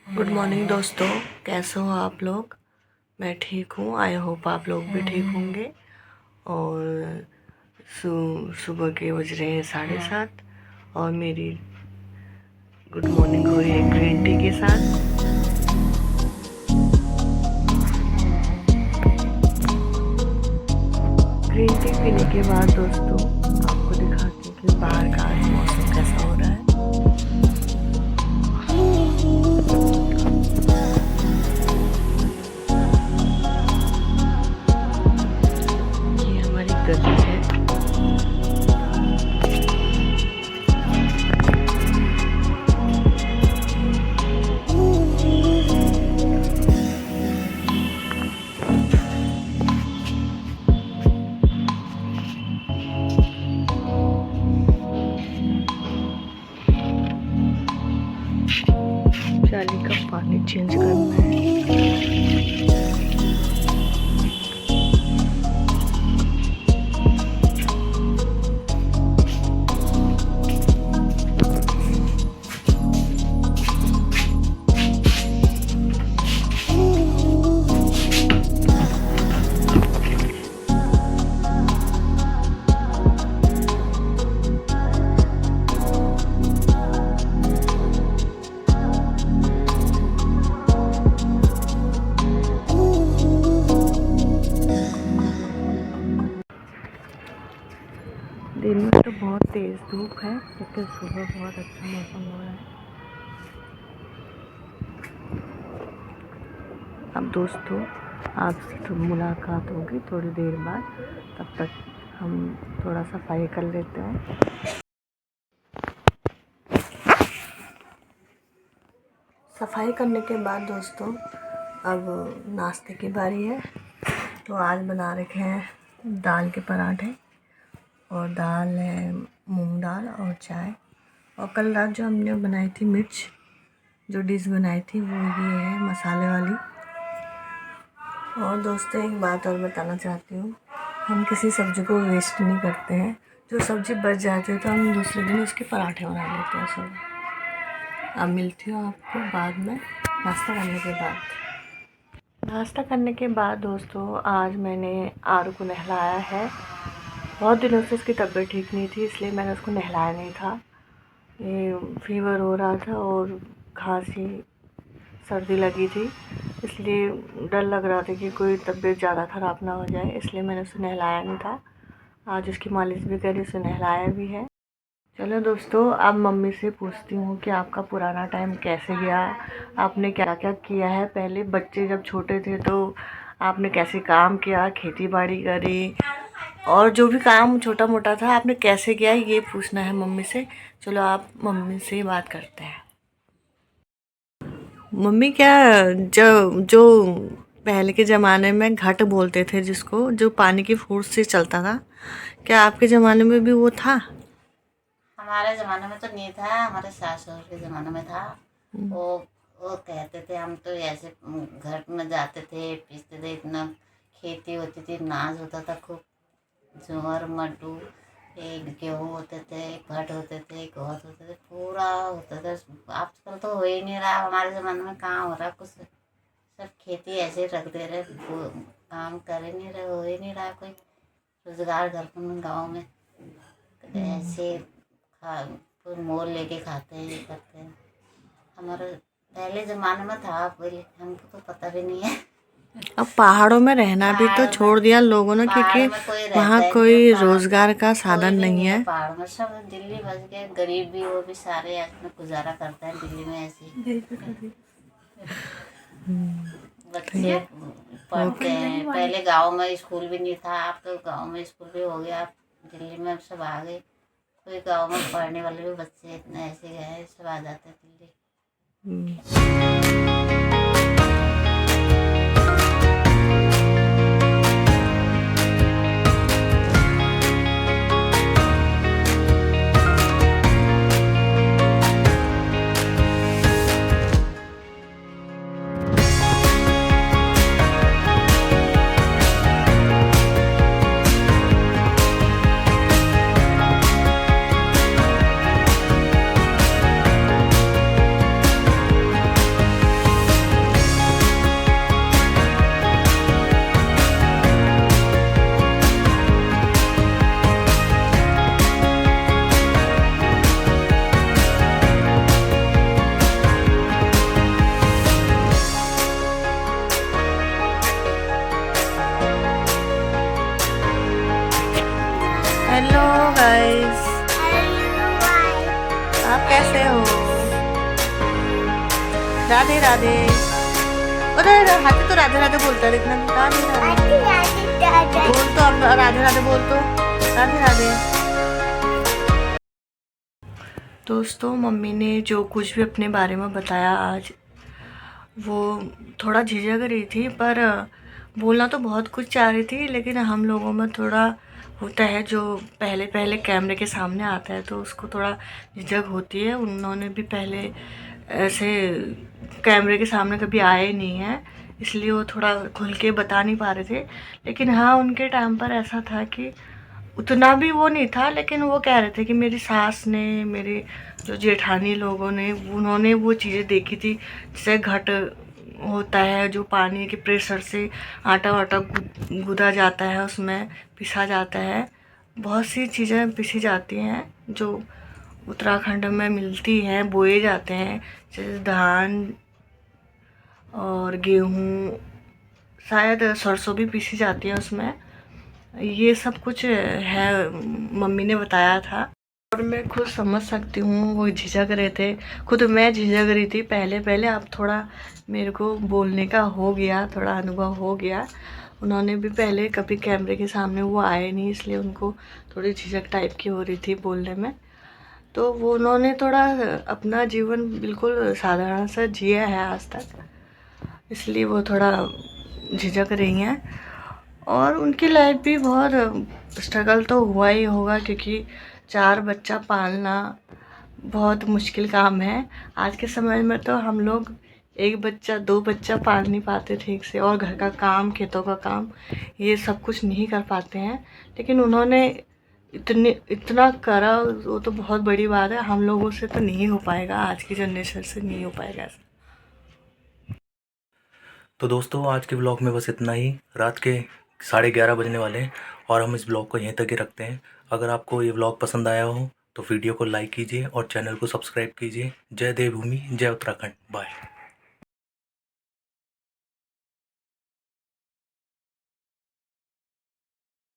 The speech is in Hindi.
गुड मॉर्निंग दोस्तों, कैसे हो आप लोग। मैं ठीक हूँ। आई होप आप लोग भी ठीक होंगे। और सुबह के बज रहे हैं 7:30 और मेरी गुड मॉर्निंग हुई है ग्रीन टी के साथ। ग्रीन टी पीने के बाद दोस्तों आपको दिखाती हूँ कि बाहर का आज मौसम कैसा हो रहा है। ये हमारी गली है। जाली का पानी चेंज करना है। दिन में तो बहुत तेज़ धूप है लेकिन सुबह बहुत अच्छा मौसम हो रहा है। अब दोस्तों आपसे तो मुलाकात होगी थोड़ी देर बाद, तब तक हम थोड़ा सफाई कर लेते हैं। सफाई करने के बाद दोस्तों अब नाश्ते की बारी है। तो आज बना रखे हैं दाल के पराठे और दाल है मूंग दाल और चाय। और कल रात जो हमने बनाई थी मिर्च जो डिश बनाई थी वो ये है मसाले वाली। और दोस्तों एक बात और बताना चाहती हूँ, हम किसी सब्ज़ी को वेस्ट नहीं करते हैं। जो सब्ज़ी बच जाती है तो हम दूसरे दिन उसके पराठे बना लेते हैं सब। अब मिलती हूँ आपको बाद में नाश्ता करने के बाद। नाश्ता करने के बाद दोस्तों आज मैंने आरू को नहलाया है। बहुत दिनों से उसकी तबीयत ठीक नहीं थी इसलिए मैंने उसको नहलाया नहीं था। ये फीवर हो रहा था और खांसी सर्दी लगी थी, इसलिए डर लग रहा था कि कोई तबीयत ज़्यादा ख़राब ना हो जाए, इसलिए मैंने उसे नहलाया नहीं था। आज उसकी मालिश भी करी, उसे नहलाया भी है। चलो दोस्तों अब मम्मी से पूछती हूँ कि आपका पुराना टाइम कैसे गया, आपने क्या क्या किया है। पहले बच्चे जब छोटे थे तो आपने कैसे काम किया, खेती बाड़ी करी और जो भी काम छोटा मोटा था आपने कैसे किया, ये पूछना है मम्मी से। चलो आप मम्मी से ही बात करते हैं। मम्मी क्या जो जो पहले के ज़माने में घट बोलते थे जिसको, जो पानी की फोर्स से चलता था, क्या आपके ज़माने में भी वो था? हमारे ज़माने में तो नहीं था, हमारे सास ससुर के ज़माने में था। वो कहते थे हम तो ऐसे घर में जाते थे पीसते थे, इतना खेती होती थी, नाज होता था खूब, ज्वार मड्डू, एक गेहूँ होते थे, भट होते थे, गौत होते थे, पूरा होता था। आजकल तो हो ही नहीं रहा, हमारे ज़माने में कहाँ हो रहा कुछ। सब खेती ऐसे रख दे रहे, काम कर ही नहीं रहे, हो ही नहीं रहा कोई रोजगार घर में गाँव में। ऐसे कोई मोल लेके खाते हैं, ये करते हैं। हमारे पहले ज़माने में था, पहले हमको तो पता भी नहीं है। अब पहाड़ों में रहना भी तो छोड़ दिया लोगों ने क्योंकि वहाँ कोई रोजगार का साधन नहीं है। पहाड़ में सब दिल्ली बस गए, गरीब भी वो भी सारे अपना गुजारा करते हैं दिल्ली में ऐसे। बच्चे पढ़ते हैं, पहले गांव में स्कूल भी नहीं था, अब तो गांव में स्कूल भी हो गया, दिल्ली में सब आ गए। कोई गांव में पढ़ने वाले भी बच्चे इतने ऐसे गए, सब आ जाते हैं दिल्ली। राधे राधे। अरे हाथी तो राधे राधे बोलता है, देखना। राधे राधे बोल तो, अब राधे राधे बोल तो। राधे राधे। दोस्तों, मम्मी ने जो कुछ भी अपने बारे में बताया आज, वो थोड़ा झिझक रही थी, पर बोलना तो बहुत कुछ चाह रही थी, लेकिन हम लोगों में थोड़ा होता है, जो पहले पहले कैमरे के सामने आता है तो उसको थोड़ा झिझक होती है। उन्होंने भी पहले ऐसे कैमरे के सामने कभी आए नहीं हैं, इसलिए वो थोड़ा खुल के बता नहीं पा रहे थे। लेकिन हाँ, उनके टाइम पर ऐसा था कि उतना भी वो नहीं था, लेकिन वो कह रहे थे कि मेरी सास ने, मेरे जो जेठानी लोगों ने, उन्होंने वो चीज़ें देखी थी, जैसे घट होता है जो पानी के प्रेशर से आटा वाटा गूदा जाता है, उसमें पिसा जाता है। बहुत सी चीज़ें पिसी जाती हैं जो उत्तराखंड में मिलती हैं, बोए जाते हैं, जैसे धान और गेहूँ, शायद सरसों भी पीसी जाती है उसमें। ये सब कुछ है, मम्मी ने बताया था। और मैं खुद समझ सकती हूँ, वो झिझक रहे थे, खुद मैं झिझक रही थी पहले पहले। अब थोड़ा मेरे को बोलने का हो गया, थोड़ा अनुभव हो गया। उन्होंने भी पहले कभी कैमरे के सामने वो आए नहीं, इसलिए उनको थोड़ी झिझक टाइप की हो रही थी बोलने में। तो वो उन्होंने थोड़ा अपना जीवन बिल्कुल साधारण सा जिया है आज तक, इसलिए वो थोड़ा झिझक रही हैं। और उनकी लाइफ भी बहुत स्ट्रगल तो हुआ ही होगा, क्योंकि 4 बच्चा पालना बहुत मुश्किल काम है। आज के समय में तो हम लोग 1 बच्चा 2 बच्चा पाल नहीं पाते ठीक से, और घर का काम, खेतों का काम, ये सब कुछ नहीं कर पाते हैं। लेकिन उन्होंने इतना करा, वो तो बहुत बड़ी बात है। हम लोगों से तो नहीं हो पाएगा, आज की जनरेशन से नहीं हो पाएगा ऐसा। तो दोस्तों, आज के ब्लॉग में बस इतना ही। रात के 11:30 बजने वाले हैं और हम इस ब्लॉग को यहीं तक ही रखते हैं। अगर आपको ये ब्लॉग पसंद आया हो तो वीडियो को लाइक कीजिए और चैनल को सब्सक्राइब कीजिए। जय देवभूमि, जय उत्तराखंड। बाय।